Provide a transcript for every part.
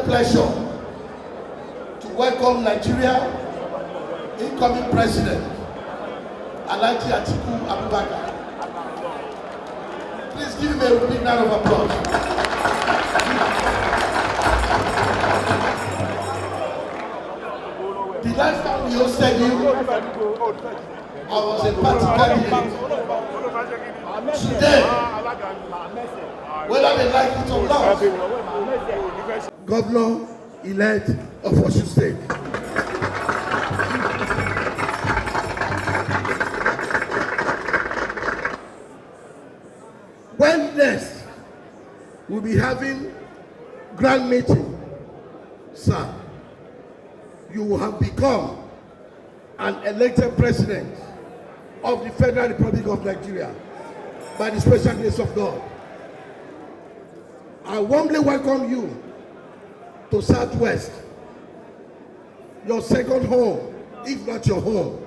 pleasure to welcome Nigeria incoming President, Atiku Abubakar. Please give him a big round of applause. The last time we hosted you, I was a party candidate. Today, whether they like it or not, Governor-elect of Osun State. When next we'll be having grand meeting, sir, you will have become an elected president of the Federal Republic of Nigeria by the special grace of God. I warmly welcome you to Southwest, your second home, if not your home.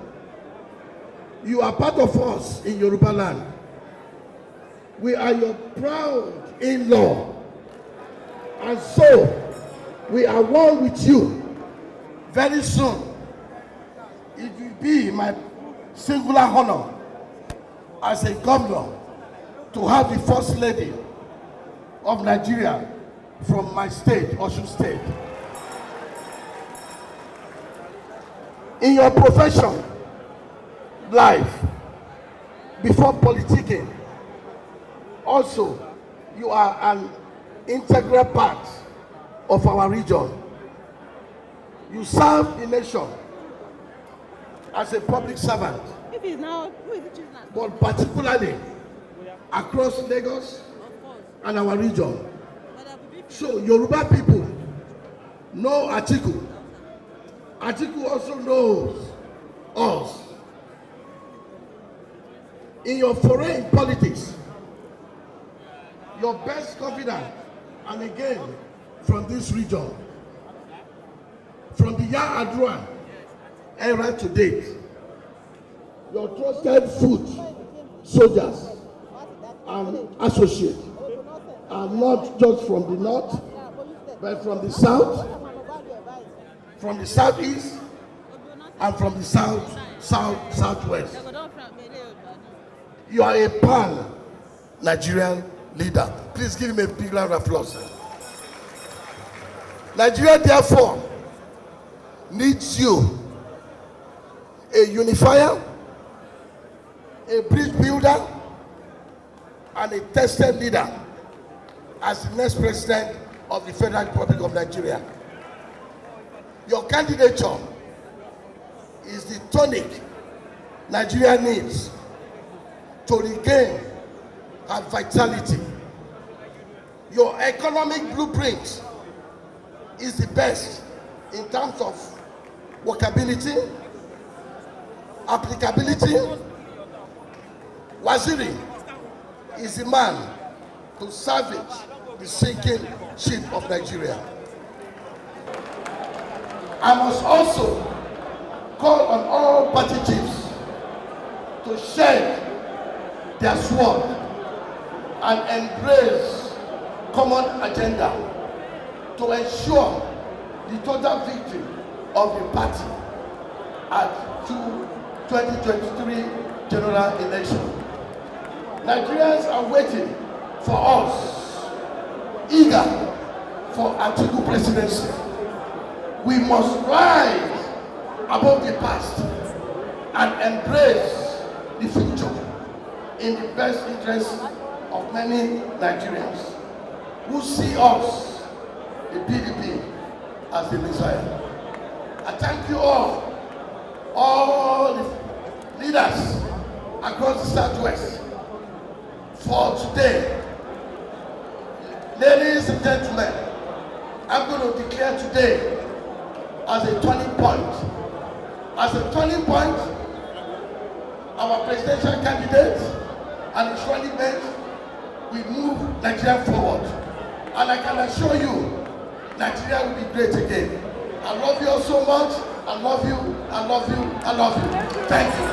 You are part of us in Yoruba land. We are your proud in-law, and so we are one with you. Very soon, it will be my singular honor as a governor to have the First Lady of Nigeria from my state, Osun State. In your profession, life, before politicking, also, you are an integral part of our region. You serve the nation as a public servant, but particularly across Lagos and our region. So Yoruba people know Atiku. Atiku also knows us. In your foray in politics, your best confidant, and again from this region, from the Yar'Adua era to date, your trusted foot soldiers and associates are not just from the north, but from the south, from the southeast, and from the southwest. You are a pan-Nigerian leader. Please give him a big round of applause. Nigeria, therefore, needs you, a unifier, a bridge builder, and a tested leader as the next president of the Federal Republic of Nigeria. Your candidature is the tonic Nigeria needs to regain her vitality. Your economic blueprint is the best in terms of workability, applicability. Waziri is the man to salvage the sinking ship of Nigeria. I must also call on all party chiefs to shed their sword and embrace common agenda to ensure the total victory of the party at 2023 general election. Nigerians are waiting for us, eager for Atiku presidency. We must rise above the past and embrace the future in the best interest of many Nigerians who see us, the PDP, as the Messiah. I thank you all the leaders across the Southwest, for today. Ladies and gentlemen, I'm going to declare today as a turning point. As a turning point, our presidential candidate and his running mate will move Nigeria forward. And I can assure you, Nigeria will be great again. I love you all so much. I love you, I love you, I love you. Thank you.